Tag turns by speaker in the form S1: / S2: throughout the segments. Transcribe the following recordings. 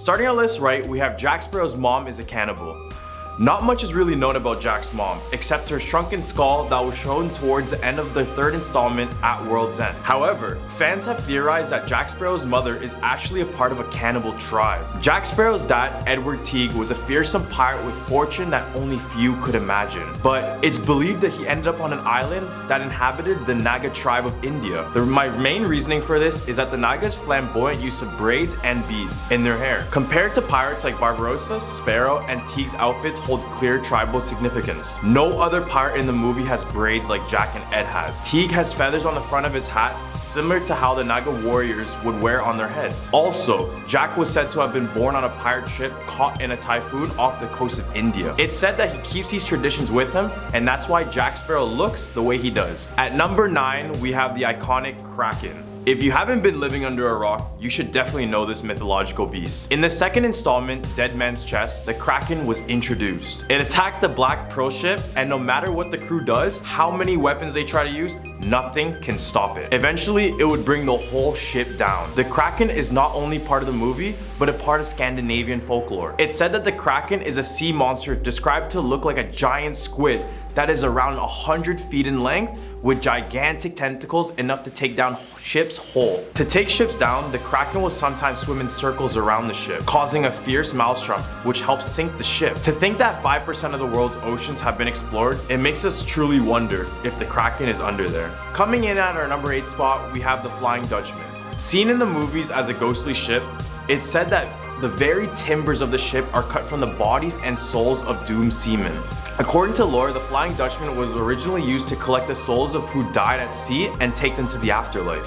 S1: Starting our list right, we have Jack Sparrow's mom is a cannibal. Not much is really known about Jack's mom, except her shrunken skull that was shown towards the end of the third installment at World's End. However, fans have theorized that Jack Sparrow's mother is actually a part of a cannibal tribe. Jack Sparrow's dad, Edward Teague, was a fearsome pirate with fortune that only few could imagine. But it's believed that he ended up on an island that inhabited the Naga tribe of India. My main reasoning for this is that the Naga's flamboyant use of braids and beads in their hair. Compared to pirates like Barbarossa, Sparrow, and Teague's outfits hold clear tribal significance. No other pirate in the movie has braids like Jack and Ed has. Teague has feathers on the front of his hat, similar to how the Naga warriors would wear on their heads. Also, Jack was said to have been born on a pirate ship caught in a typhoon off the coast of India. It's said that he keeps these traditions with him, and that's why Jack Sparrow looks the way he does. At number 9, we have the iconic Kraken. If you haven't been living under a rock, you should definitely know this mythological beast. In the second installment, Dead Man's Chest, the Kraken was introduced. It attacked the Black Pearl ship, and no matter what the crew does, how many weapons they try to use, nothing can stop it. Eventually, it would bring the whole ship down. The Kraken is not only part of the movie, but a part of Scandinavian folklore. It's said that the Kraken is a sea monster described to look like a giant squid that is around 100 feet in length with gigantic tentacles enough to take down ships whole. To take ships down, the Kraken will sometimes swim in circles around the ship, causing a fierce maelstrom which helps sink the ship. To think that 5% of the world's oceans have been explored, it makes us truly wonder if the Kraken is under there. Coming in at our number 8 spot, we have the Flying Dutchman. Seen in the movies as a ghostly ship, it's said that the very timbers of the ship are cut from the bodies and souls of doomed seamen. According to lore, the Flying Dutchman was originally used to collect the souls of who died at sea and take them to the afterlife.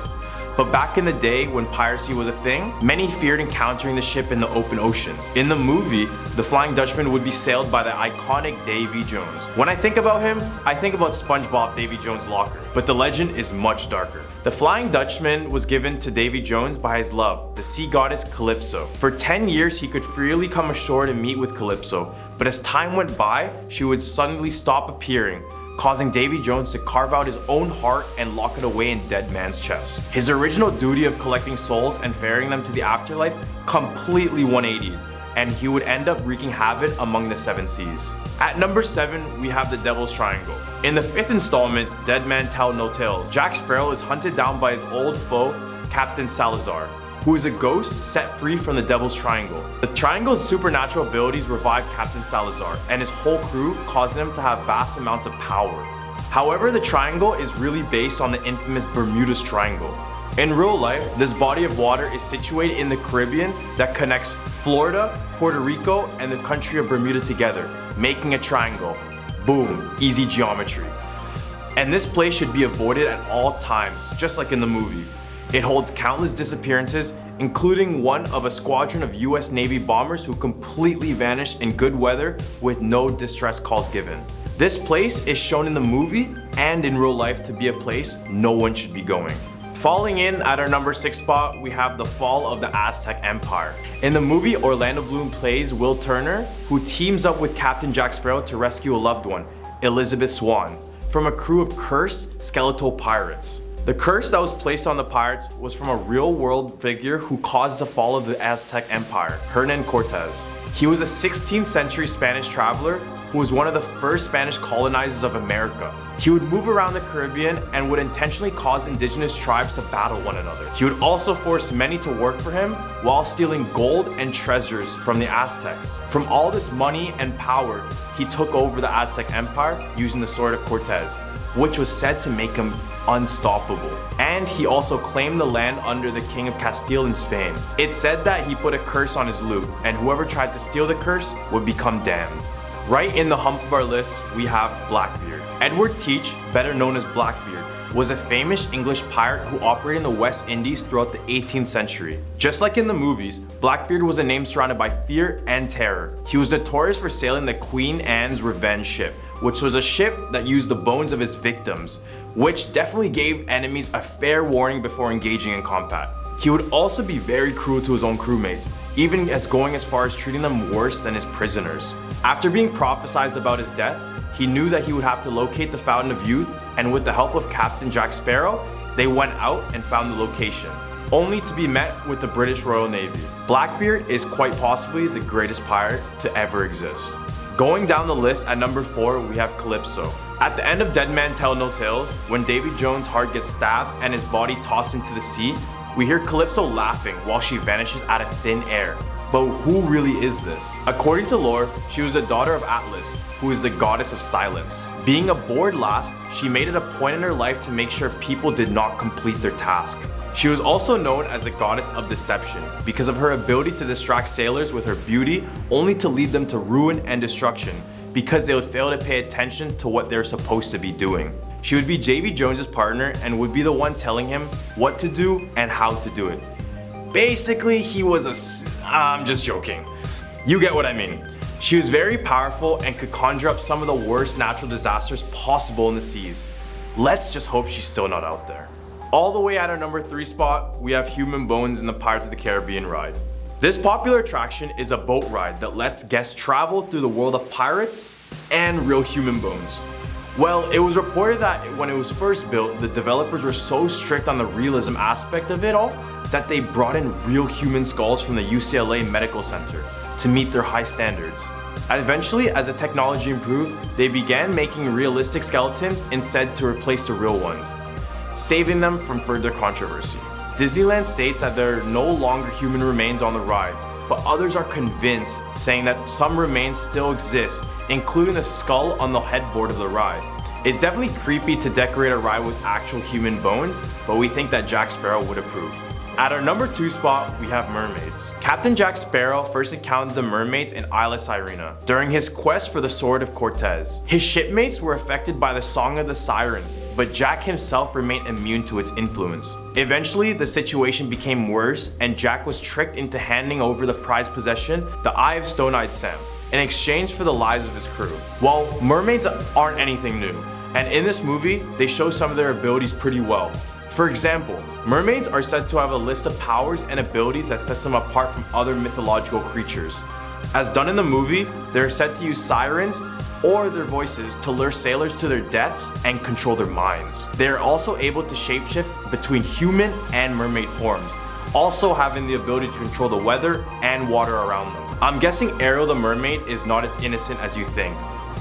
S1: But back in the day when piracy was a thing, many feared encountering the ship in the open oceans. In the movie, the Flying Dutchman would be sailed by the iconic Davy Jones. When I think about him, I think about SpongeBob Davy Jones' locker, but the legend is much darker. The Flying Dutchman was given to Davy Jones by his love, the sea goddess Calypso. For 10 years, he could freely come ashore to meet with Calypso, but as time went by, she would suddenly stop appearing, causing Davy Jones to carve out his own heart and lock it away in Dead Man's Chest. His original duty of collecting souls and ferrying them to the afterlife completely 180'd, and he would end up wreaking havoc among the 7 seas. At number 7, we have the Devil's Triangle. In the 5th installment, Dead Man Tell No Tales, Jack Sparrow is hunted down by his old foe, Captain Salazar, who is a ghost set free from the Devil's Triangle. The Triangle's supernatural abilities revive Captain Salazar and his whole crew, causing him to have vast amounts of power. However, the Triangle is really based on the infamous Bermuda's Triangle. In real life, this body of water is situated in the Caribbean that connects Florida, Puerto Rico, and the country of Bermuda together, making a triangle. Boom, easy geometry. And this place should be avoided at all times, just like in the movie. It holds countless disappearances, including one of a squadron of US Navy bombers who completely vanished in good weather with no distress calls given. This place is shown in the movie and in real life to be a place no one should be going. Falling in at our number 6 spot, we have the fall of the Aztec Empire. In the movie, Orlando Bloom plays Will Turner, who teams up with Captain Jack Sparrow to rescue a loved one, Elizabeth Swann, from a crew of cursed skeletal pirates. The curse that was placed on the pirates was from a real-world figure who caused the fall of the Aztec Empire, Hernan Cortez. He was a 16th century Spanish traveler who was one of the first Spanish colonizers of America. He would move around the Caribbean and would intentionally cause indigenous tribes to battle one another. He would also force many to work for him while stealing gold and treasures from the Aztecs. From all this money and power, he took over the Aztec Empire using the sword of Cortez, which was said to make him unstoppable. And he also claimed the land under the King of Castile in Spain. It's said that he put a curse on his loot, and whoever tried to steal the curse would become damned. Right in the hump of our list, we have Blackbeard. Edward Teach, better known as Blackbeard, was a famous English pirate who operated in the West Indies throughout the 18th century. Just like in the movies, Blackbeard was a name surrounded by fear and terror. He was notorious for sailing the Queen Anne's Revenge ship, which was a ship that used the bones of his victims, which definitely gave enemies a fair warning before engaging in combat. He would also be very cruel to his own crewmates, even going as far as treating them worse than his prisoners. After being prophesied about his death, he knew that he would have to locate the Fountain of Youth, and with the help of Captain Jack Sparrow, they went out and found the location. only to be met with the British Royal Navy. Blackbeard is quite possibly the greatest pirate to ever exist. Going down the list at number 4, we have Calypso. At the end of Dead Man Tell No Tales, when Davy Jones' heart gets stabbed and his body tossed into the sea, we hear Calypso laughing while she vanishes out of thin air. But who really is this? According to lore, she was the daughter of Atlas, who is the goddess of silence. Being a bored lass, she made it a point in her life to make sure people did not complete their task. She was also known as the goddess of deception because of her ability to distract sailors with her beauty, only to lead them to ruin and destruction because they would fail to pay attention to what they're supposed to be doing. She would be Davy Jones' partner and would be the one telling him what to do and how to do it. Basically, he was I'm just joking. You get what I mean. She was very powerful and could conjure up some of the worst natural disasters possible in the seas. Let's just hope she's still not out there. All the way at our number 3 spot, we have Human Bones in the Pirates of the Caribbean ride. This popular attraction is a boat ride that lets guests travel through the world of pirates and real human bones. Well, it was reported that when it was first built, the developers were so strict on the realism aspect of it all that they brought in real human skulls from the UCLA Medical Center to meet their high standards. And eventually, as the technology improved, they began making realistic skeletons instead to replace the real ones, saving them from further controversy. Disneyland states that there are no longer human remains on the ride, but others are convinced, saying that some remains still exist, including the skull on the headboard of the ride. It's definitely creepy to decorate a ride with actual human bones, but we think that Jack Sparrow would approve. At our number 2 spot, we have mermaids. Captain Jack Sparrow first encountered the mermaids in Isla Sirena during his quest for the Sword of Cortez. His shipmates were affected by the Song of the Sirens, but Jack himself remained immune to its influence. Eventually, the situation became worse and Jack was tricked into handing over the prized possession, the Eye of Stone-Eyed Sam, in exchange for the lives of his crew. Well, mermaids aren't anything new, and in this movie, they show some of their abilities pretty well. For example, mermaids are said to have a list of powers and abilities that sets them apart from other mythological creatures. As done in the movie, they're said to use sirens or their voices to lure sailors to their deaths and control their minds. They are also able to shapeshift between human and mermaid forms, also having the ability to control the weather and water around them. I'm guessing Ariel the mermaid is not as innocent as you think,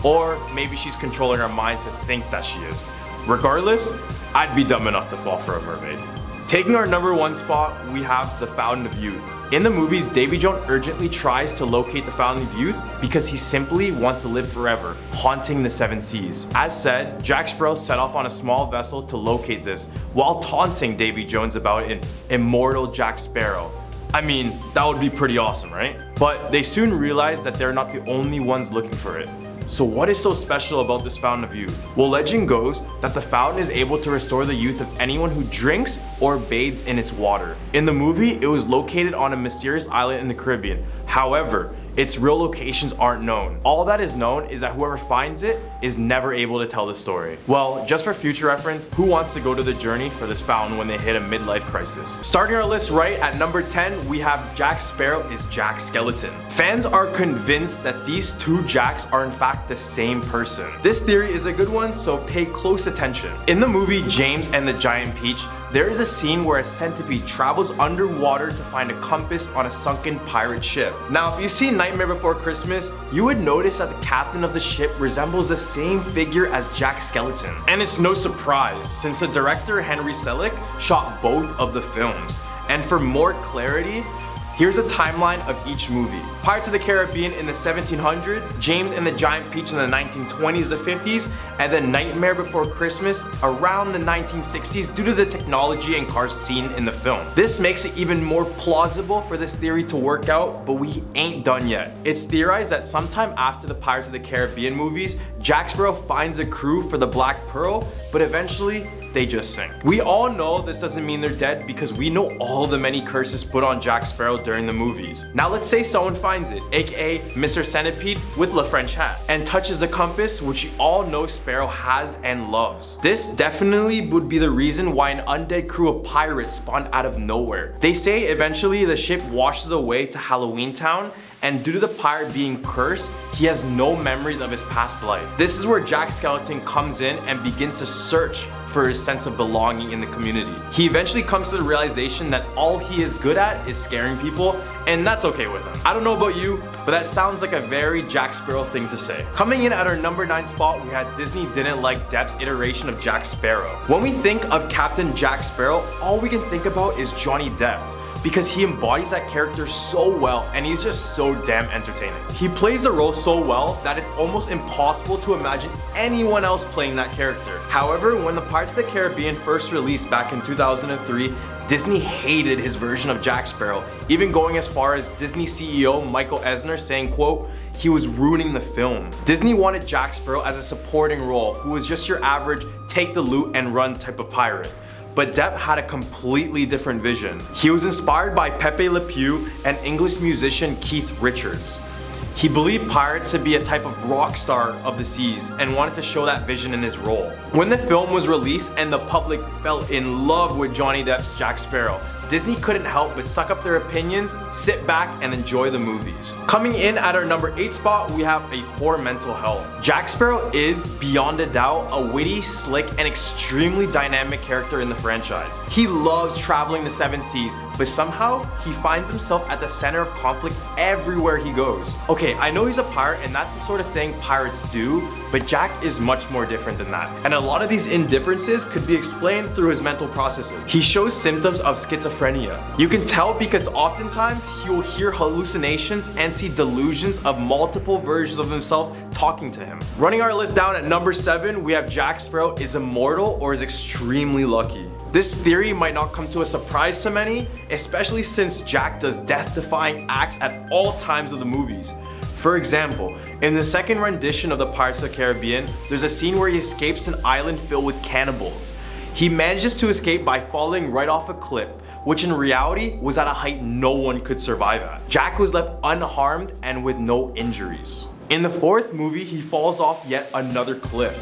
S1: or maybe she's controlling our minds to think that she is. Regardless, I'd be dumb enough to fall for a mermaid. Taking our number 1 spot, we have the Fountain of Youth. In the movies, Davy Jones urgently tries to locate the Fountain of Youth because he simply wants to live forever, haunting the 7 seas. As said, Jack Sparrow set off on a small vessel to locate this, while taunting Davy Jones about an immortal Jack Sparrow. I mean, that would be pretty awesome, right? But they soon realized that they're not the only ones looking for it. So what is so special about this Fountain of Youth? Well, legend goes that the fountain is able to restore the youth of anyone who drinks or bathes in its water. In the movie, it was located on a mysterious island in the Caribbean. However, its real locations aren't known. All that is known is that whoever finds it is never able to tell the story. Well, just for future reference, who wants to go to the journey for this fountain when they hit a midlife crisis? Starting our list right at number 10, we have Jack Sparrow is Jack Skeleton. Fans are convinced that these 2 Jacks are in fact the same person. This theory is a good one, so pay close attention. In the movie James and the Giant Peach, there is a scene where a centipede travels underwater to find a compass on a sunken pirate ship. Now, if you see Nightmare Before Christmas, you would notice that the captain of the ship resembles the same figure as Jack Skeleton. And it's no surprise, since the director Henry Selick shot both of the films. And for more clarity, here's a timeline of each movie. Pirates of the Caribbean in the 1700s, James and the Giant Peach in the 1920s to 50s, and then Nightmare Before Christmas around the 1960s due to the technology and cars seen in the film. This makes it even more plausible for this theory to work out, but we ain't done yet. It's theorized that sometime after the Pirates of the Caribbean movies, Jack Sparrow finds a crew for the Black Pearl, but eventually, they just sink. We all know this doesn't mean they're dead because we know all the many curses put on Jack Sparrow during the movies. Now let's say someone finds it, aka Mr. Centipede with La French hat, and touches the compass, which you all know Sparrow has and loves. This definitely would be the reason why an undead crew of pirates spawned out of nowhere. They say eventually the ship washes away to Halloween Town, and due to the pirate being cursed, he has no memories of his past life. This is where Jack Skeleton comes in and begins to search for his sense of belonging in the community. He eventually comes to the realization that all he is good at is scaring people, and that's okay with him. I don't know about you, but that sounds like a very Jack Sparrow thing to say. Coming in at our number 9 spot, we had Disney didn't like Depp's iteration of Jack Sparrow. When we think of Captain Jack Sparrow, all we can think about is Johnny Depp, because he embodies that character so well and he's just so damn entertaining. He plays the role so well that it's almost impossible to imagine anyone else playing that character. However, when the Pirates of the Caribbean first released back in 2003, Disney hated his version of Jack Sparrow, even going as far as Disney CEO Michael Eisner saying, quote, he was ruining the film. Disney wanted Jack Sparrow as a supporting role who was just your average take the loot and run type of pirate. But Depp had a completely different vision. He was inspired by Pepe Le Pew and English musician Keith Richards. He believed pirates to be a type of rock star of the seas and wanted to show that vision in his role. When the film was released and the public fell in love with Johnny Depp's Jack Sparrow, Disney couldn't help but suck up their opinions, sit back, and enjoy the movies. Coming in at our number 8 spot, we have A Poor Mental Health. Jack Sparrow is, beyond a doubt, a witty, slick, and extremely dynamic character in the franchise. He loves traveling the 7 seas, but somehow he finds himself at the center of conflict everywhere he goes. Okay, I know he's a pirate and that's the sort of thing pirates do, but Jack is much more different than that. And a lot of these indifferences could be explained through his mental processes. He shows symptoms of schizophrenia. You can tell because oftentimes he will hear hallucinations and see delusions of multiple versions of himself talking to him. Running our list down at number 7, we have Jack Sparrow is immortal or is extremely lucky. This theory might not come to a surprise to many, especially since Jack does death-defying acts at all times of the movies. For example, in the second rendition of the Pirates of the Caribbean, there's a scene where he escapes an island filled with cannibals. He manages to escape by falling right off a cliff, which in reality was at a height no one could survive at. Jack was left unharmed and with no injuries. In the 4th movie, he falls off yet another cliff.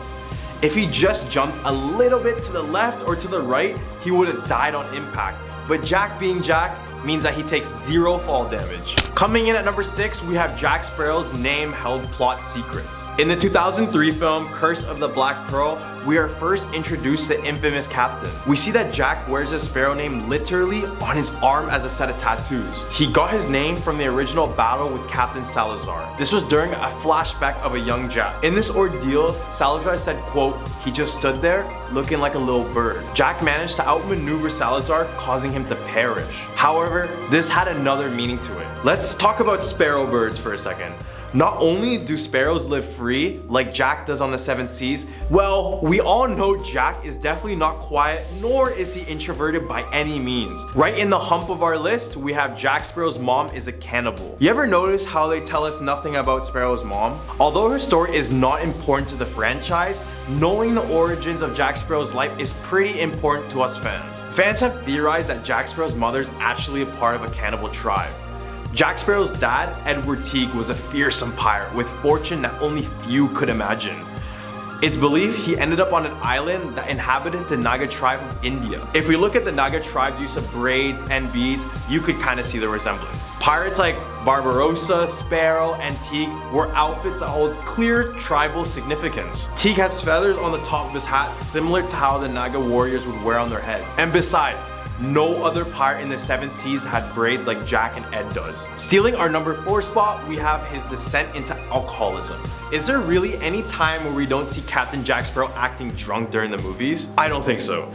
S1: If he just jumped a little bit to the left or to the right, he would have died on impact. But Jack being Jack means that he takes 0 fall damage. Coming in at number 6, we have Jack Sparrow's name-held plot secrets. In the 2003 film Curse of the Black Pearl, we are first introduced to the infamous captain. We see that Jack wears a sparrow name literally on his arm as a set of tattoos. He got his name from the original battle with Captain Salazar. This was during a flashback of a young Jack. In this ordeal, Salazar said, quote, he just stood there looking like a little bird. Jack managed to outmaneuver Salazar, causing him to perish. However, this had another meaning to it. Let's talk about sparrow birds for a second. Not only do sparrows live free, like Jack does on the 7 seas, well, we all know Jack is definitely not quiet, nor is he introverted by any means. Right in the hump of our list, we have Jack Sparrow's mom is a cannibal. You ever notice how they tell us nothing about Sparrow's mom? Although her story is not important to the franchise, knowing the origins of Jack Sparrow's life is pretty important to us fans. Fans have theorized that Jack Sparrow's mother is actually a part of a cannibal tribe. Jack Sparrow's dad, Edward Teague, was a fearsome pirate with fortune that only few could imagine. It's believed he ended up on an island that inhabited the Naga tribe of India. If we look at the Naga tribe's use of braids and beads, you could kind of see the resemblance. Pirates like Barbarossa, Sparrow, and Teague were outfits that hold clear tribal significance. Teague has feathers on the top of his hat similar to how the Naga warriors would wear on their head. And besides, no other pirate in the 7 seas had braids like Jack and Ed does. Stealing our number 4 spot, we have his descent into alcoholism. Is there really any time where we don't see Captain Jack Sparrow acting drunk during the movies? I don't think so.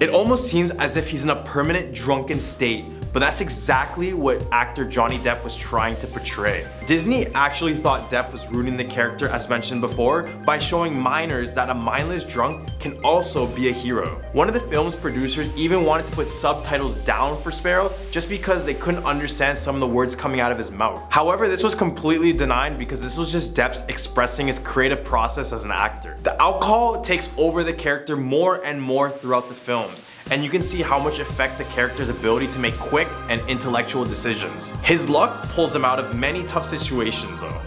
S1: It almost seems as if he's in a permanent drunken state, but that's exactly what actor Johnny Depp was trying to portray. Disney actually thought Depp was ruining the character, as mentioned before, by showing minors that a mindless drunk can also be a hero. One of the film's producers even wanted to put subtitles down for Sparrow just because they couldn't understand some of the words coming out of his mouth. However, this was completely denied because this was just Depp expressing his creative process as an actor. The alcohol takes over the character more and more throughout the films, and you can see how much affect the character's ability to make quick and intellectual decisions. His luck pulls him out of many tough situations though.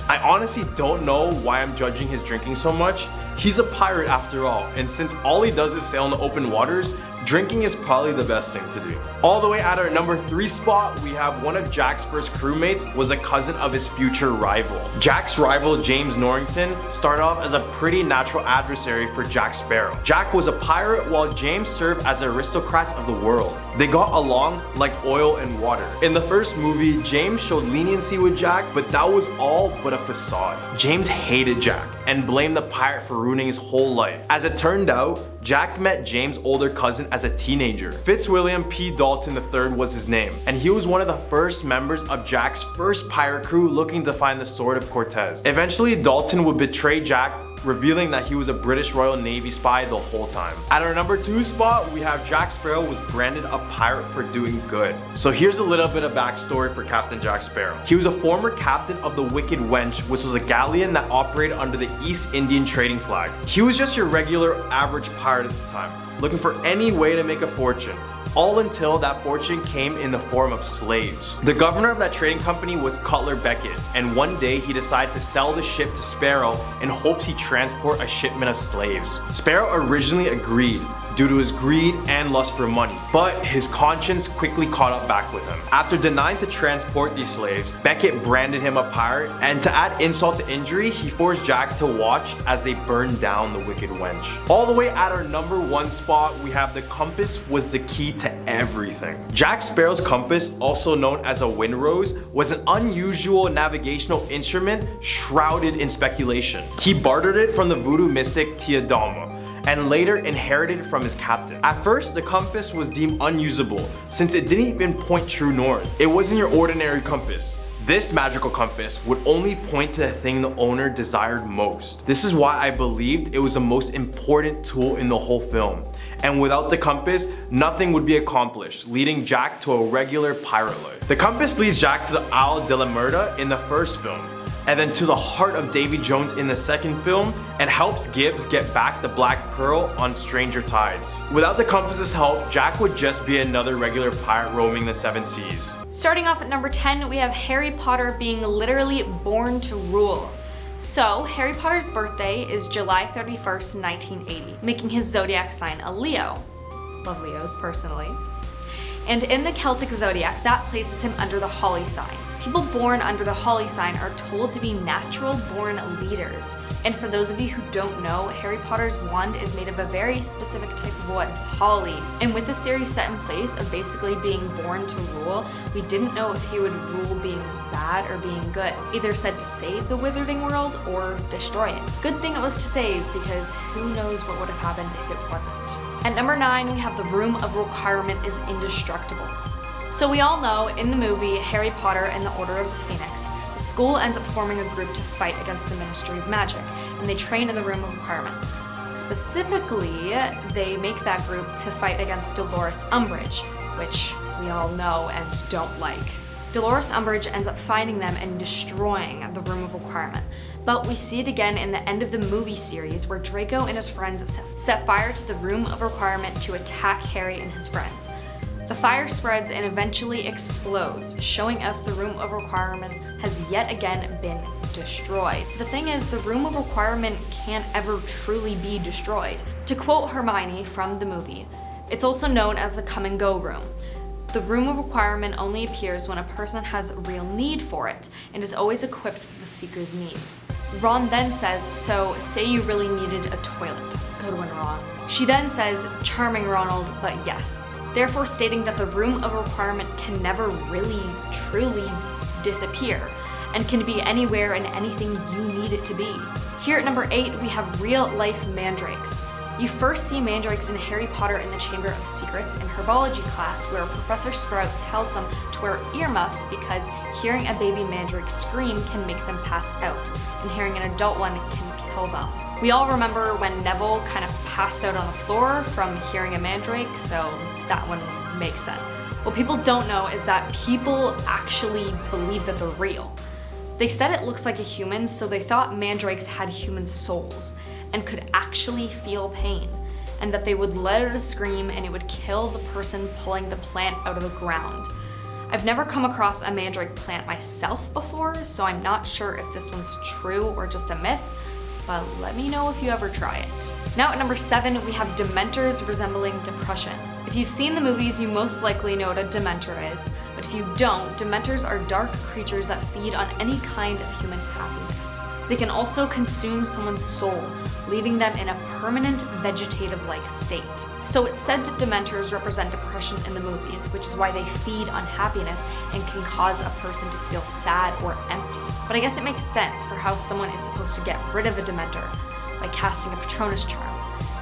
S1: I honestly don't know why I'm judging his drinking so much. He's a pirate after all, and since all he does is sail in the open waters, drinking is probably the best thing to do. All the way at our number 3 spot, we have one of Jack's first crewmates was a cousin of his future rival. Jack's rival, James Norrington, started off as a pretty natural adversary for Jack Sparrow. Jack was a pirate while James served as aristocrats of the world. They got along like oil and water. In the first movie, James showed leniency with Jack, but that was all but a facade. James hated Jack and blamed the pirate for ruining his whole life. As it turned out, Jack met James' older cousin as a teenager. Fitzwilliam P. Dalton III was his name, and he was one of the first members of Jack's first pirate crew looking to find the Sword of Cortez. Eventually, Dalton would betray Jack, revealing that he was a British Royal Navy spy the whole time. At our number 2 spot, we have Jack Sparrow was branded a pirate for doing good. So here's a little bit of backstory for Captain Jack Sparrow. He was a former captain of the Wicked Wench, which was a galleon that operated under the East Indian trading flag. He was just your regular average pirate at the time, looking for any way to make a fortune. All until that fortune came in the form of slaves. The governor of that trading company was Cutler Beckett, and one day he decided to sell the ship to Sparrow in hopes he'd transport a shipment of slaves. Sparrow originally agreed due to his greed and lust for money, but his conscience quickly caught up back with him. After denying to transport these slaves, Beckett branded him a pirate, and to add insult to injury, he forced Jack to watch as they burned down the Wicked Wench. All the way at our number 1 spot, we have the compass was the key to everything. Jack Sparrow's compass, also known as a windrose, was an unusual navigational instrument shrouded in speculation. He bartered it from the voodoo mystic Tiadama, and later inherited from his captain. At first, the compass was deemed unusable since it didn't even point true north. It wasn't your ordinary compass. This magical compass would only point to the thing the owner desired most. This is why I believed it was the most important tool in the whole film. And without the compass, nothing would be accomplished, leading Jack to a regular pirate life. The compass leads Jack to the Isle de la Muerte in the first film, and then to the heart of Davy Jones in the second film, and helps Gibbs get back the Black Pearl on Stranger Tides. Without the compass's help, Jack would just be another regular pirate roaming the 7 seas.
S2: Starting off at number 10, we have Harry Potter being literally born to rule. So, Harry Potter's birthday is July 31st, 1980, making his zodiac sign a Leo. Love Leos personally. And in the Celtic zodiac, that places him under the Holly sign. People born under the Holly sign are told to be natural-born leaders. And for those of you who don't know, Harry Potter's wand is made of a very specific type of wood, holly. And with this theory set in place of basically being born to rule, we didn't know if he would rule being bad or being good. Either said to save the wizarding world or destroy it. Good thing it was to save, because who knows what would have happened if it wasn't. At number 9, we have the Room of Requirement is indestructible. So we all know in the movie Harry Potter and the Order of the Phoenix, the school ends up forming a group to fight against the Ministry of Magic, and they train in the Room of Requirement. Specifically, they make that group to fight against Dolores Umbridge, which we all know and don't like. Dolores Umbridge ends up finding them and destroying the Room of Requirement. But we see it again in the end of the movie series where Draco and his friends set fire to the Room of Requirement to attack Harry and his friends. The fire spreads and eventually explodes, showing us the Room of Requirement has yet again been destroyed. The thing is, the Room of Requirement can't ever truly be destroyed. To quote Hermione from the movie, it's also known as the come and go room. The Room of Requirement only appears when a person has a real need for it and is always equipped for the seeker's needs. Ron then says, so say you really needed a toilet. Good one, Ron. She then says, charming Ronald, but yes. Therefore stating that the Room of Requirement can never really, truly disappear and can be anywhere and anything you need it to be. Here at number 8, we have real-life mandrakes. You first see mandrakes in Harry Potter in the Chamber of Secrets in herbology class, where Professor Sprout tells them to wear earmuffs because hearing a baby mandrake scream can make them pass out, and hearing an adult one can kill them. We all remember when Neville kind of passed out on the floor from hearing a mandrake, so that one makes sense. What people don't know is that people actually believe that they're real. They said it looks like a human, so they thought mandrakes had human souls and could actually feel pain, and that they would let out a scream and it would kill the person pulling the plant out of the ground. I've never come across a mandrake plant myself before, so I'm not sure if this one's true or just a myth, but let me know if you ever try it. Now at number 7, we have Dementors resembling depression. If you've seen the movies, you most likely know what a Dementor is, but if you don't, Dementors are dark creatures that feed on any kind of human happiness. They can also consume someone's soul, leaving them in a permanent vegetative-like state. So it's said that Dementors represent depression in the movies, which is why they feed on happiness and can cause a person to feel sad or empty. But I guess it makes sense for how someone is supposed to get rid of a Dementor by casting a Patronus charm.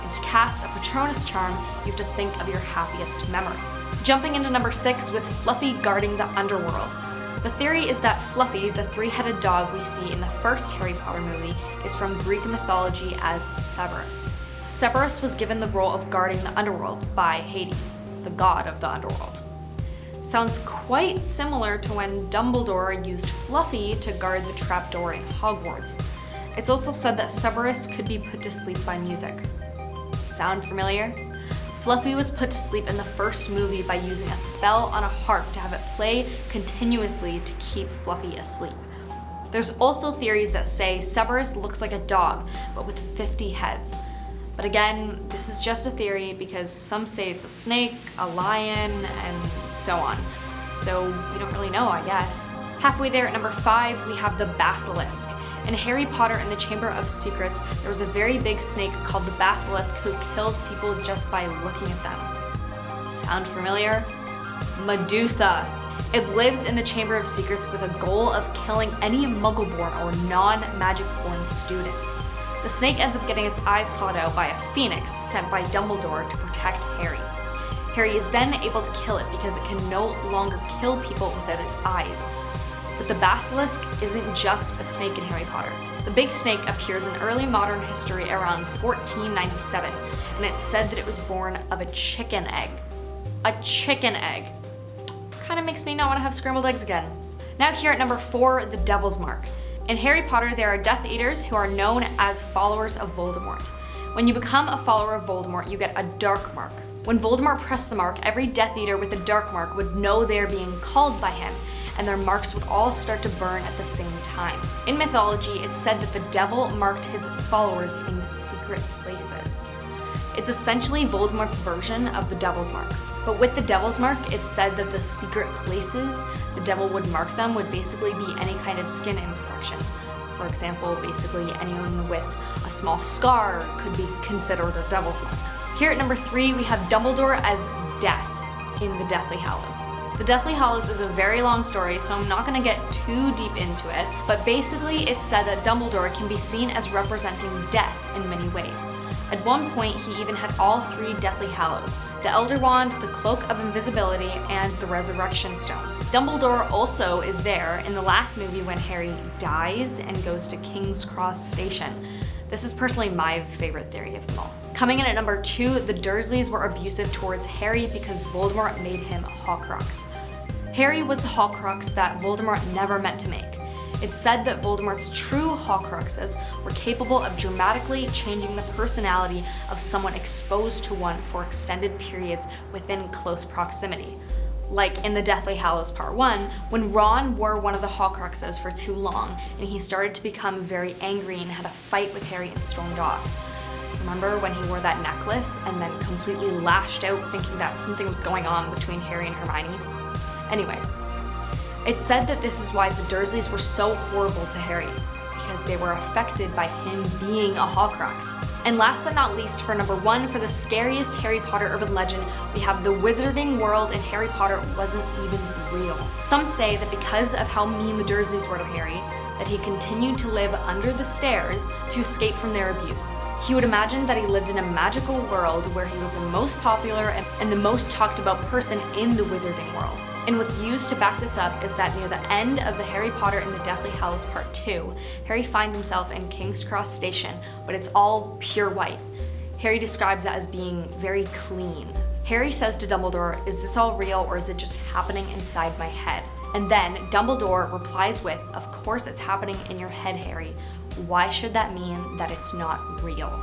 S2: And to cast a Patronus charm, you have to think of your happiest memory. Jumping into number 6 with Fluffy guarding the underworld. The theory is that Fluffy, the three-headed dog we see in the first Harry Potter movie, is from Greek mythology as Cerberus. Cerberus was given the role of guarding the underworld by Hades, the god of the underworld. Sounds quite similar to when Dumbledore used Fluffy to guard the trapdoor in Hogwarts. It's also said that Cerberus could be put to sleep by music. Sound familiar? Fluffy was put to sleep in the first movie by using a spell on a harp to have it play continuously to keep Fluffy asleep. There's also theories that say Cerberus looks like a dog, but with 50 heads. But again, this is just a theory because some say it's a snake, a lion, and so on. So we don't really know, I guess. Halfway there at number 5, we have the basilisk. In Harry Potter and the Chamber of Secrets, there was a very big snake called the basilisk who kills people just by looking at them. Sound familiar? Medusa. It lives in the Chamber of Secrets with a goal of killing any Muggle-born or non-magic-born students. The snake ends up getting its eyes clawed out by a phoenix sent by Dumbledore to protect Harry. Harry is then able to kill it because it can no longer kill people without its eyes. But the basilisk isn't just a snake in Harry Potter. The big snake appears in early modern history around 1497, and it's said that it was born of a chicken egg. A chicken egg. Kinda makes me not want to have scrambled eggs again. Now here at number 4, the Devil's Mark. In Harry Potter, there are Death Eaters who are known as followers of Voldemort. When you become a follower of Voldemort, you get a dark mark. When Voldemort pressed the mark, every Death Eater with a dark mark would know they're being called by him, and their marks would all start to burn at the same time. In mythology, it's said that the devil marked his followers in secret places. It's essentially Voldemort's version of the Devil's Mark. But with the Devil's Mark, it's said that the secret places the devil would mark them would basically be any kind of skin imperfection. For example, basically anyone with a small scar could be considered a Devil's Mark. Here at number 3, we have Dumbledore as Death in the Deathly Hallows. The Deathly Hallows is a very long story, so I'm not going to get too deep into it, but basically it's said that Dumbledore can be seen as representing death in many ways. At one point, he even had all 3 Deathly Hallows: the Elder Wand, the Cloak of Invisibility, and the Resurrection Stone. Dumbledore also is there in the last movie when Harry dies and goes to King's Cross Station. This is personally my favorite theory of them all. Coming in at number 2, the Dursleys were abusive towards Harry because Voldemort made him a Horcrux. Harry was the Horcrux that Voldemort never meant to make. It's said that Voldemort's true Horcruxes were capable of dramatically changing the personality of someone exposed to one for extended periods within close proximity. Like in the Deathly Hallows Part 1, when Ron wore one of the Horcruxes for too long and he started to become very angry and had a fight with Harry and stormed off. Remember when he wore that necklace and then completely lashed out thinking that something was going on between Harry and Hermione? Anyway, it's said that this is why the Dursleys were so horrible to Harry, because they were affected by him being a Horcrux. And last but not least, for number 1, for the scariest Harry Potter urban legend, we have the wizarding world in Harry Potter wasn't even real. Some say that because of how mean the Dursleys were to Harry, that he continued to live under the stairs to escape from their abuse. He would imagine that he lived in a magical world where he was the most popular and the most talked about person in the wizarding world. And what's used to back this up is that near the end of the Harry Potter and the Deathly Hallows Part 2, Harry finds himself in King's Cross Station, but it's all pure white. Harry describes that as being very clean. Harry says to Dumbledore, "Is this all real or is it just happening inside my head?" And then Dumbledore replies with, "Of course it's happening in your head, Harry. Why should that mean that it's not real?"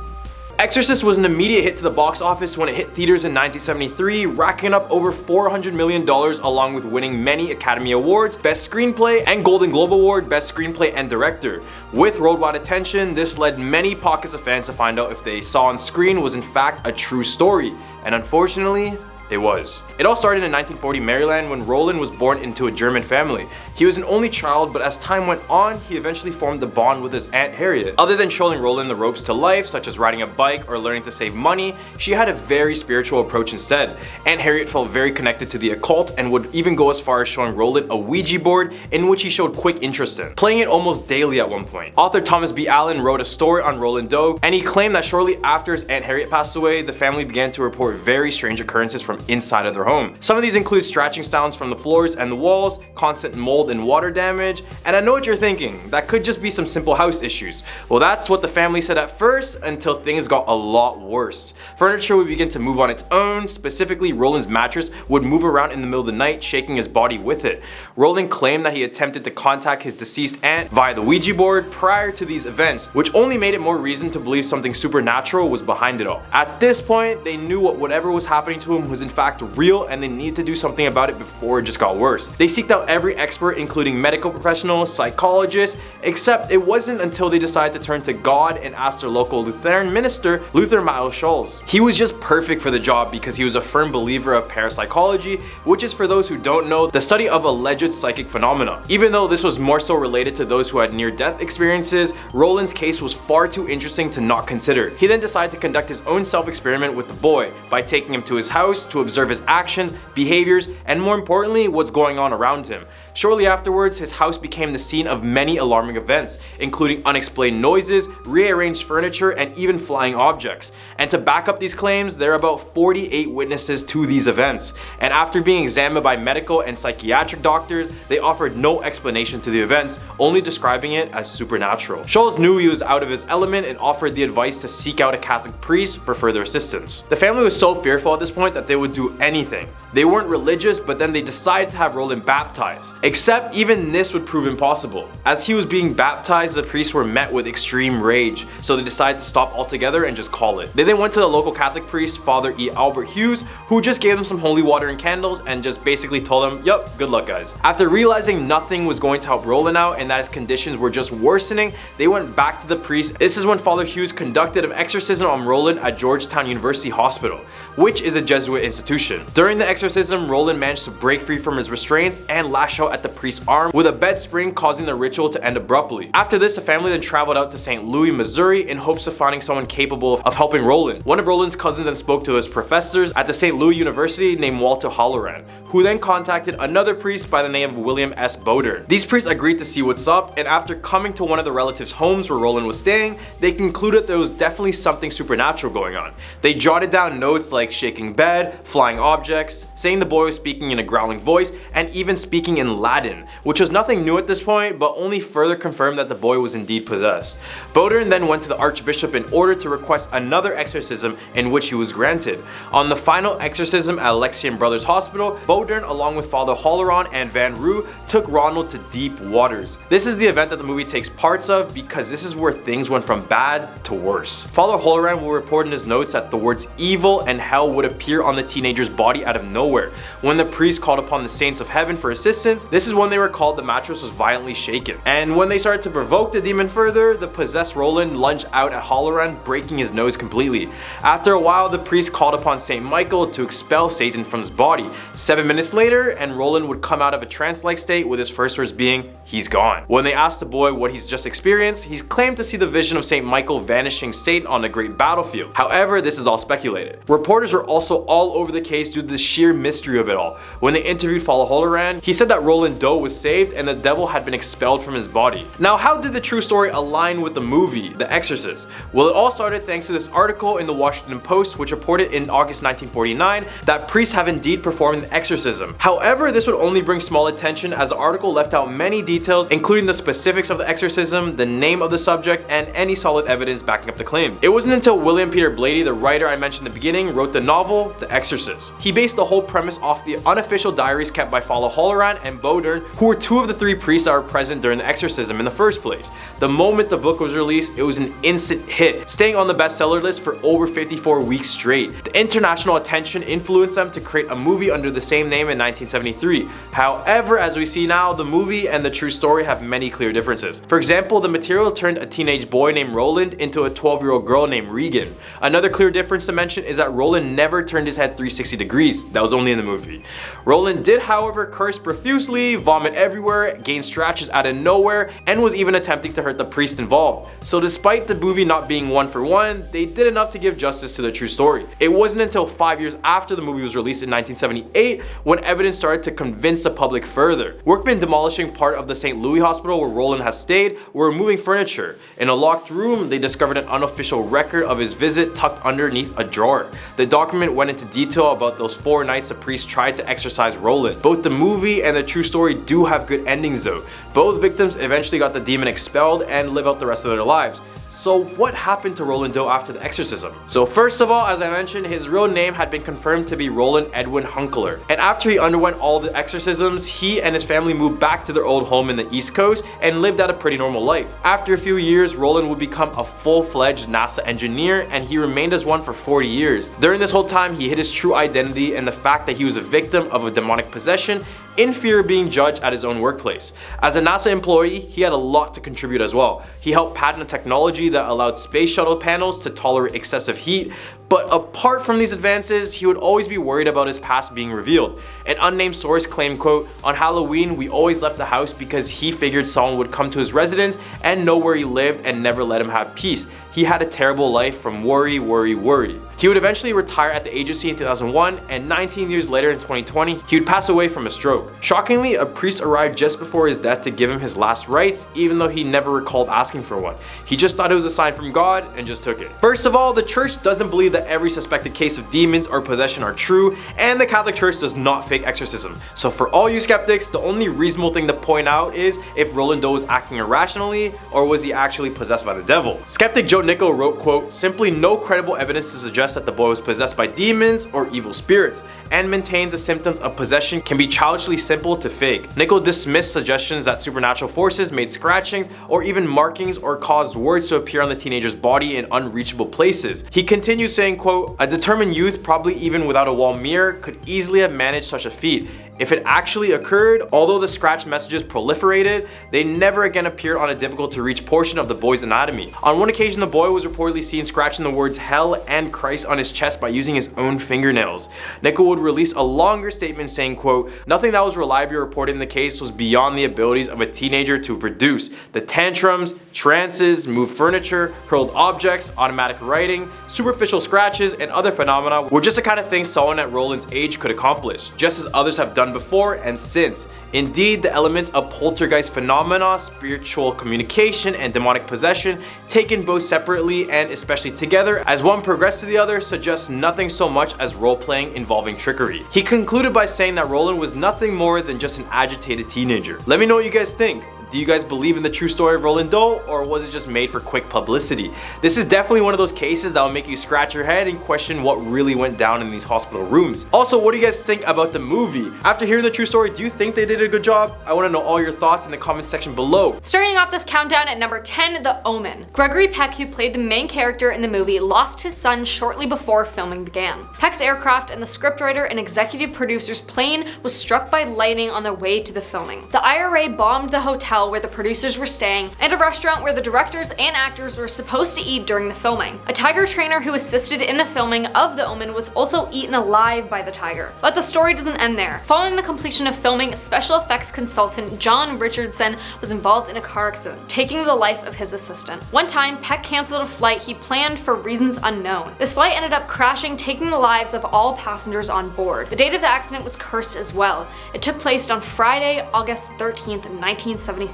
S1: Exorcist was an immediate hit to the box office when it hit theaters in 1973, racking up over $400 million along with winning many Academy Awards, Best Screenplay, and Golden Globe Award, Best Screenplay and Director. With worldwide attention, this led many pockets of fans to find out if they saw on screen was in fact a true story. And unfortunately, it was. It all started in 1940 Maryland when Roland was born into a German family. He was an only child, but as time went on, he eventually formed a bond with his Aunt Harriet. Other than showing Roland the ropes to life, such as riding a bike or learning to save money, she had a very spiritual approach instead. Aunt Harriet felt very connected to the occult and would even go as far as showing Roland a Ouija board in which he showed quick interest in, playing it almost daily at one point. Author Thomas B. Allen wrote a story on Roland Doe, and he claimed that shortly after his Aunt Harriet passed away, the family began to report very strange occurrences from inside of their home. Some of these include scratching sounds from the floors and the walls, constant mold and water damage, and I know what you're thinking, that could just be some simple house issues. Well, that's what the family said at first, until things got a lot worse. Furniture would begin to move on its own. Specifically, Roland's mattress would move around in the middle of the night, shaking his body with it. Roland claimed that he attempted to contact his deceased aunt via the Ouija board prior to these events, which only made it more reason to believe something supernatural was behind it all. At this point, they knew whatever was happening to him was in fact real, and they needed to do something about it before it just got worse. They seeked out every expert, including medical professionals, psychologists, except it wasn't until they decided to turn to God and ask their local Lutheran minister, Luther Miles Scholz. He was just perfect for the job because he was a firm believer of parapsychology, which is, for those who don't know, the study of alleged psychic phenomena. Even though this was more so related to those who had near-death experiences, Roland's case was far too interesting to not consider. He then decided to conduct his own self-experiment with the boy by taking him to his house to observe his actions, behaviors, and more importantly, what's going on around him. Shortly afterwards, his house became the scene of many alarming events, including unexplained noises, rearranged furniture, and even flying objects. And to back up these claims, there are about 48 witnesses to these events. And after being examined by medical and psychiatric doctors, they offered no explanation to the events, only describing it as supernatural. Scholz knew he was out of his element and offered the advice to seek out a Catholic priest for further assistance. The family was so fearful at this point that they would do anything. They weren't religious, but then they decided to have Roland baptized. Except even this would prove impossible. As he was being baptized, the priests were met with extreme rage, so they decided to stop altogether and just call it. They then went to the local Catholic priest, Father E. Albert Hughes, who just gave them some holy water and candles and just basically told them, yup, good luck guys. After realizing nothing was going to help Roland out and that his conditions were just worsening, they went back to the priest. This is when Father Hughes conducted an exorcism on Roland at Georgetown University Hospital, which is a Jesuit institution. During the exorcism, Roland managed to break free from his restraints and lash out at the priest's arm with a bed spring, causing the ritual to end abruptly. After this, the family then traveled out to St. Louis, Missouri in hopes of finding someone capable of helping Roland. One of Roland's cousins then spoke to his professors at the St. Louis University named Walter Halloran, who then contacted another priest by the name of William S. Boder. These priests agreed to see what's up, and after coming to one of the relatives' homes where Roland was staying, they concluded there was definitely something supernatural going on. They jotted down notes like shaking bed, flying objects, saying the boy was speaking in a growling voice, and even speaking in Latin, which was nothing new at this point, but only further confirmed that the boy was indeed possessed. Bodern then went to the Archbishop in order to request another exorcism, in which he was granted. On the final exorcism at Alexian Brothers Hospital, Bodern, along with Father Halloran and Van Roo, took Ronald to deep waters. This is the event that the movie takes parts of because this is where things went from bad to worse. Father Halloran will report in his notes that the words evil and hell would appear on the teenager's body out of nowhere. When the priest called upon the saints of heaven for assistance, this is when they were called the mattress was violently shaken. And when they started to provoke the demon further, the possessed Roland lunged out at Halloran, breaking his nose completely. After a while, the priest called upon Saint Michael to expel Satan from his body. 7 minutes later, and Roland would come out of a trance-like state with his first words being, "He's gone." When they asked the boy what he's just experienced, he's claimed to see the vision of Saint Michael vanishing Satan on a great battlefield. However, this is all speculated. Reporters were also all over the case due to the sheer mystery of it all. When they interviewed Father Halloran, he said that Roland Doe was saved and the devil had been expelled from his body. Now, how did the true story align with the movie, The Exorcist? Well, it all started thanks to this article in the Washington Post, which reported in August 1949 that priests have indeed performed an exorcism. However, this would only bring small attention as the article left out many details, including the specifics of the exorcism, the name of the subject, and any solid evidence backing up the claims. It wasn't until William Peter Blatty, the writer I mentioned in the beginning, wrote the novel, The Exorcist. He based the whole whole premise off the unofficial diaries kept by Father Halloran and Bodern, who were two of the three priests that were present during the exorcism in the first place. The moment the book was released, it was an instant hit, staying on the bestseller list for over 54 weeks straight. The international attention influenced them to create a movie under the same name in 1973. However, as we see now, the movie and the true story have many clear differences. For example, the material turned a teenage boy named Roland into a 12-year-old girl named Regan. Another clear difference to mention is that Roland never turned his head 360 degrees. That was only in the movie. Roland did, however, curse profusely, vomit everywhere, gain scratches out of nowhere, and was even attempting to hurt the priest involved. So despite the movie not being one for one, they did enough to give justice to the true story. It wasn't until 5 years after the movie was released in 1978 when evidence started to convince the public further. Workmen demolishing part of the St. Louis hospital where Roland has stayed were removing furniture. In a locked room, they discovered an unofficial record of his visit tucked underneath a drawer. The document went into detail about those 4 nights the priest tried to exorcise Roland. Both the movie and the true story do have good endings though. Both victims eventually got the demon expelled and live out the rest of their lives. So what happened to Roland Doe after the exorcism? So first of all, as I mentioned, his real name had been confirmed to be Roland Edwin Hunkler. And after he underwent all the exorcisms, he and his family moved back to their old home in the East Coast and lived out a pretty normal life. After a few years, Roland would become a full-fledged NASA engineer, and he remained as one for 40 years. During this whole time, he hid his true identity and the fact that he was a victim of a demonic possession in fear of being judged at his own workplace. As a NASA employee, he had a lot to contribute as well. He helped patent a technology that allowed space shuttle panels to tolerate excessive heat, but apart from these advances, he would always be worried about his past being revealed. An unnamed source claimed, quote, "On Halloween, we always left the house because he figured someone would come to his residence and know where he lived and never let him have peace. He had a terrible life from worry, worry, worry." He would eventually retire at the agency in 2001, and 19 years later in 2020, he would pass away from a stroke. Shockingly, a priest arrived just before his death to give him his last rites, even though he never recalled asking for one. He just thought it was a sign from God and just took it. First of all, the church doesn't believe that every suspected case of demons or possession are true, and the Catholic Church does not fake exorcism. So for all you skeptics, the only reasonable thing to point out is if Roland Doe was acting irrationally, or was he actually possessed by the devil? Skeptic Joe Nickell wrote, quote, "Simply no credible evidence to suggest that the boy was possessed by demons or evil spirits, and maintains the symptoms of possession can be childishly simple to fake." Nickell dismissed suggestions that supernatural forces made scratchings or even markings or caused words to appear on the teenager's body in unreachable places. He continued saying, quote, "A determined youth, probably even without a wall mirror, could easily have managed such a feat. If it actually occurred, although the scratch messages proliferated, they never again appeared on a difficult to reach portion of the boy's anatomy. On one occasion, the boy was reportedly seen scratching the words hell and Christ on his chest by using his own fingernails." Nickell would release a longer statement saying, quote, "Nothing that was reliably reported in the case was beyond the abilities of a teenager to produce. The tantrums, trances, moved furniture, hurled objects, automatic writing, superficial scratches, and other phenomena were just the kind of things someone at Roland's age could accomplish, just as others have done before and since. Indeed, the elements of poltergeist phenomena, spiritual communication, and demonic possession, taken both separately and especially together as one progressed to the other, suggests nothing so much as role-playing involving trickery." He concluded by saying that Roland was nothing more than just an agitated teenager. Let me know what you guys think. Do you guys believe in the true story of Roland Doe, or was it just made for quick publicity? This is definitely one of those cases that will make you scratch your head and question what really went down in these hospital rooms. Also, what do you guys think about the movie? After hearing the true story, do you think they did a good job? I want to know all your thoughts in the comment section below.
S2: Starting off this countdown at number 10, The Omen. Gregory Peck, who played the main character in the movie, lost his son shortly before filming began. Peck's aircraft and the scriptwriter and executive producer's plane was struck by lightning on their way to the filming. The IRA bombed the hotel where the producers were staying, and a restaurant where the directors and actors were supposed to eat during the filming. A tiger trainer who assisted in the filming of The Omen was also eaten alive by the tiger. But the story doesn't end there. Following the completion of filming, special effects consultant John Richardson was involved in a car accident, taking the life of his assistant. One time, Peck canceled a flight he planned for reasons unknown. This flight ended up crashing, taking the lives of all passengers on board. The date of the accident was cursed as well. It took place on Friday, August 13th, 1976.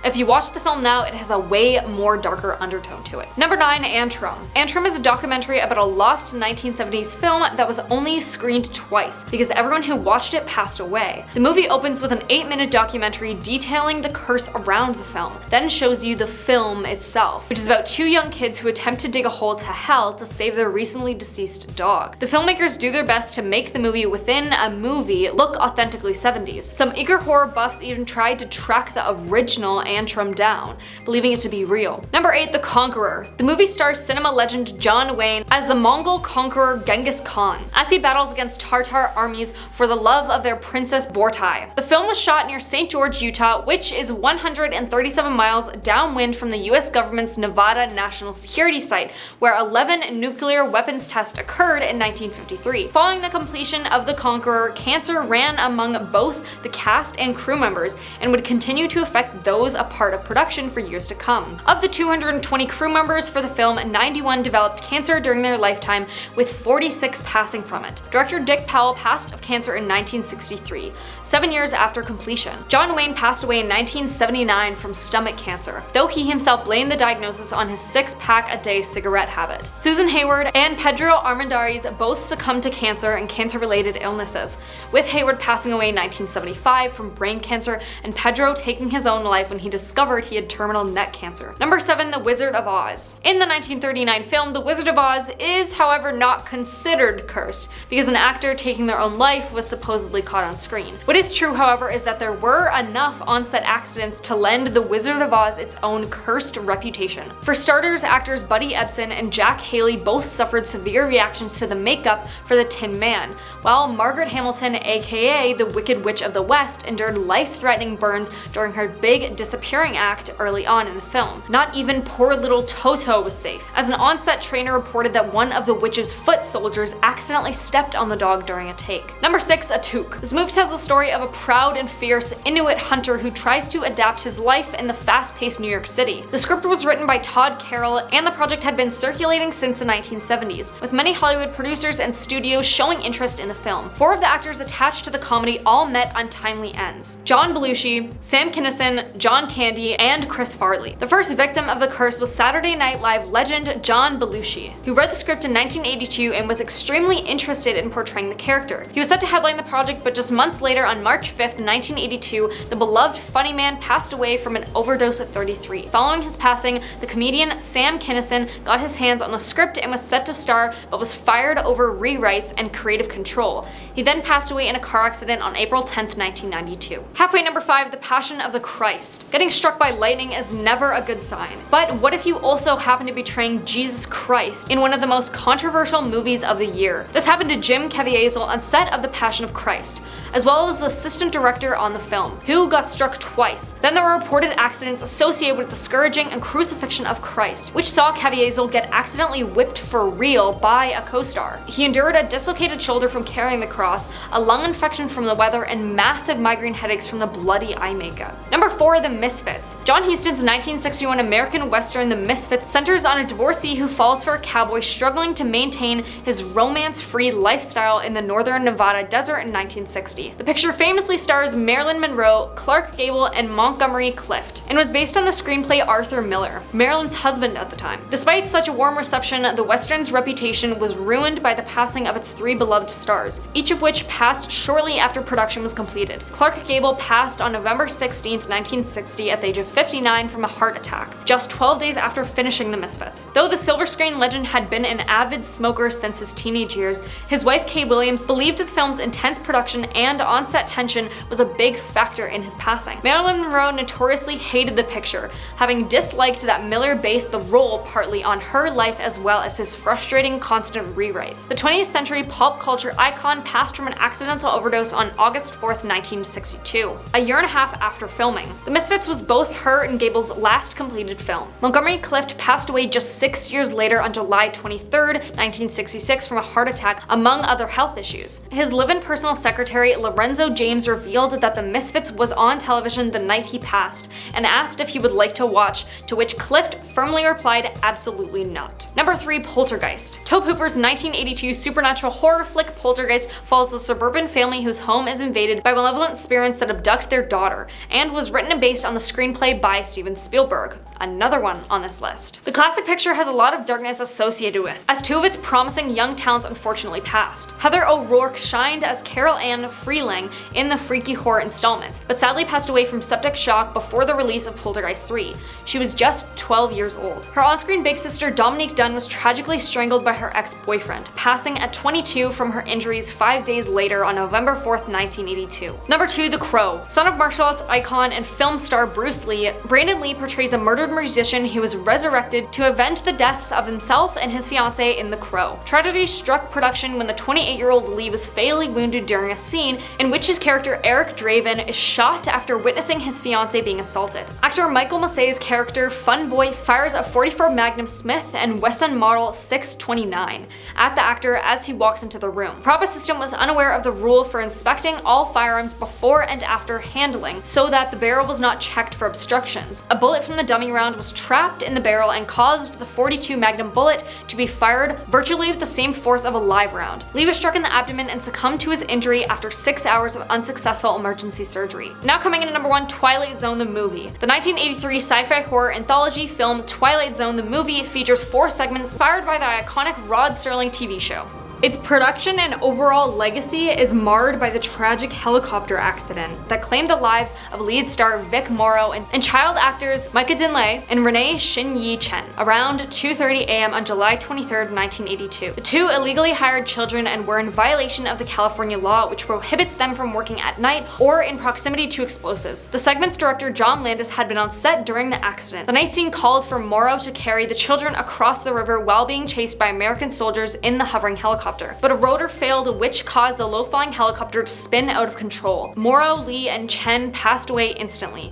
S2: If you watch the film now, it has a way more darker undertone to it. Number 9, Antrim. Antrim is a documentary about a lost 1970s film that was only screened twice because everyone who watched it passed away. The movie opens with an 8-minute documentary detailing the curse around the film, then shows you the film itself, which is about 2 young kids who attempt to dig a hole to hell to save their recently deceased dog. The filmmakers do their best to make the movie within a movie look authentically 70s. Some eager horror buffs even tried to track the original Antrim down, believing it to be real. Number 8, The Conqueror. The movie stars cinema legend John Wayne as the Mongol conqueror Genghis Khan, as he battles against Tartar armies for the love of their princess Bortai. The film was shot near St. George, Utah, which is 137 miles downwind from the US government's Nevada National Security Site, where 11 nuclear weapons tests occurred in 1953. Following the completion of The Conqueror, cancer ran among both the cast and crew members and would continue to affect those a part of production for years to come. Of the 220 crew members for the film, 91 developed cancer during their lifetime, with 46 passing from it. Director Dick Powell passed of cancer in 1963, 7 years after completion. John Wayne passed away in 1979 from stomach cancer, though he himself blamed the diagnosis on his 6-pack-a-day cigarette habit. Susan Hayward and Pedro Armendariz both succumbed to cancer and cancer-related illnesses, with Hayward passing away in 1975 from brain cancer and Pedro taking his own life when he discovered he had terminal neck cancer. Number 7, The Wizard of Oz. In the 1939 film, The Wizard of Oz is, however, not considered cursed, because an actor taking their own life was supposedly caught on screen. What is true, however, is that there were enough on-set accidents to lend The Wizard of Oz its own cursed reputation. For starters, actors Buddy Ebsen and Jack Haley both suffered severe reactions to the makeup for the Tin Man, while Margaret Hamilton, aka the Wicked Witch of the West, endured life-threatening burns during her big disappearing act early on in the film. Not even poor little Toto was safe, as an on-set trainer reported that one of the witch's foot soldiers accidentally stepped on the dog during a take. Number 6, Atuk. This movie tells the story of a proud and fierce Inuit hunter who tries to adapt his life in the fast-paced New York City. The script was written by Todd Carroll, and the project had been circulating since the 1970s, with many Hollywood producers and studios showing interest in the film. 4 of the actors attached to the comedy all met untimely ends: John Belushi, Sam Kinison, John Candy, and Chris Farley. The first victim of the curse was Saturday Night Live legend John Belushi, who read the script in 1982 and was extremely interested in portraying the character. He was set to headline the project, but just months later, on March 5th, 1982, the beloved funny man passed away from an overdose at 33. Following his passing, the comedian Sam Kinison got his hands on the script and was set to star, but was fired over rewrites and creative control. He then passed away in a car accident on April 10th, 1992. Halfway, number 5, The Passion of the Christ. Getting struck by lightning is never a good sign. But what if you also happen to be portraying Jesus Christ in one of the most controversial movies of the year? This happened to Jim Caviezel on set of The Passion of Christ, as well as the assistant director on the film, who got struck twice. Then there were reported accidents associated with the scourging and crucifixion of Christ, which saw Caviezel get accidentally whipped for real by a co-star. He endured a dislocated shoulder from carrying the cross, a lung infection from the weather, and massive migraine headaches from the bloody eye makeup. Number 4, The Misfits. John Huston's 1961 American Western The Misfits centers on a divorcee who falls for a cowboy struggling to maintain his romance-free lifestyle in the northern Nevada desert in 1960. The picture famously stars Marilyn Monroe, Clark Gable, and Montgomery Clift, and was based on the screenplay Arthur Miller, Marilyn's husband at the time. Despite such a warm reception, the Western's reputation was ruined by the passing of its 3 beloved stars, each of which passed shortly after production was completed. Clark Gable passed on November 16th, 1960 at the age of 59 from a heart attack, just 12 days after finishing The Misfits. Though the silver screen legend had been an avid smoker since his teenage years, his wife Kay Williams believed that the film's intense production and on-set tension was a big factor in his passing. Marilyn Monroe notoriously hated the picture, having disliked that Miller based the role partly on her life as well as his frustrating constant rewrites. The 20th century pop culture icon passed from an accidental overdose on August 4th, 1962, a year and a half after filming. The Misfits was both her and Gable's last completed film. Montgomery Clift passed away just 6 years later on July 23rd, 1966 from a heart attack, among other health issues. His live-in personal secretary, Lorenzo James, revealed that The Misfits was on television the night he passed and asked if he would like to watch, to which Clift firmly replied, absolutely not. Number 3, Poltergeist. Tobe Hooper's 1982 supernatural horror flick Poltergeist follows a suburban family whose home is invaded by malevolent spirits that abduct their daughter, and was written and based on the screenplay by Steven Spielberg, another one on this list. The classic picture has a lot of darkness associated with it, as two of its promising young talents unfortunately passed. Heather O'Rourke shined as Carol Ann Freeling in the freaky horror installments, but sadly passed away from septic shock before the release of Poltergeist 3. She was just 12 years old. Her on-screen big sister Dominique Dunne was tragically strangled by her ex-boyfriend, passing at 22 from her injuries 5 days later on November 4th, 1982. Number 2, The Crow. Son of martial arts icon and film star Bruce Lee, Brandon Lee portrays a murdered musician who was resurrected to avenge the deaths of himself and his fiancée in The Crow. Tragedy struck production when the 28-year-old Lee was fatally wounded during a scene in which his character Eric Draven is shot after witnessing his fiancée being assaulted. Actor Michael Massey's character Fun Boy fires a .44 Magnum Smith and Wesson Model 629 at the actor as he walks into the room. Prop Assistant was unaware of the rule for inspecting all firearms before and after handling, so that the barrel was not checked for obstructions. A bullet from the dummy round was trapped in the barrel and caused the .42 Magnum bullet to be fired virtually with the same force of a live round. Lee was struck in the abdomen and succumbed to his injury after 6 hours of unsuccessful emergency surgery. Now coming in at number 1, Twilight Zone the movie. The 1983 sci-fi horror anthology film Twilight Zone the movie features 4 segments inspired by the iconic Rod Serling TV show. Its production and overall legacy is marred by the tragic helicopter accident that claimed the lives of lead star Vic Morrow and child actors Micah Dinley and Renee Shin-Yi Chen around 2:30 a.m. on July 23, 1982. The two illegally hired children and were in violation of the California law, which prohibits them from working at night or in proximity to explosives. The segment's director John Landis had been on set during the accident. The night scene called for Morrow to carry the children across the river while being chased by American soldiers in the hovering helicopter. But a rotor failed, which caused the low-flying helicopter to spin out of control. Morrow, Lee, and Chen passed away instantly.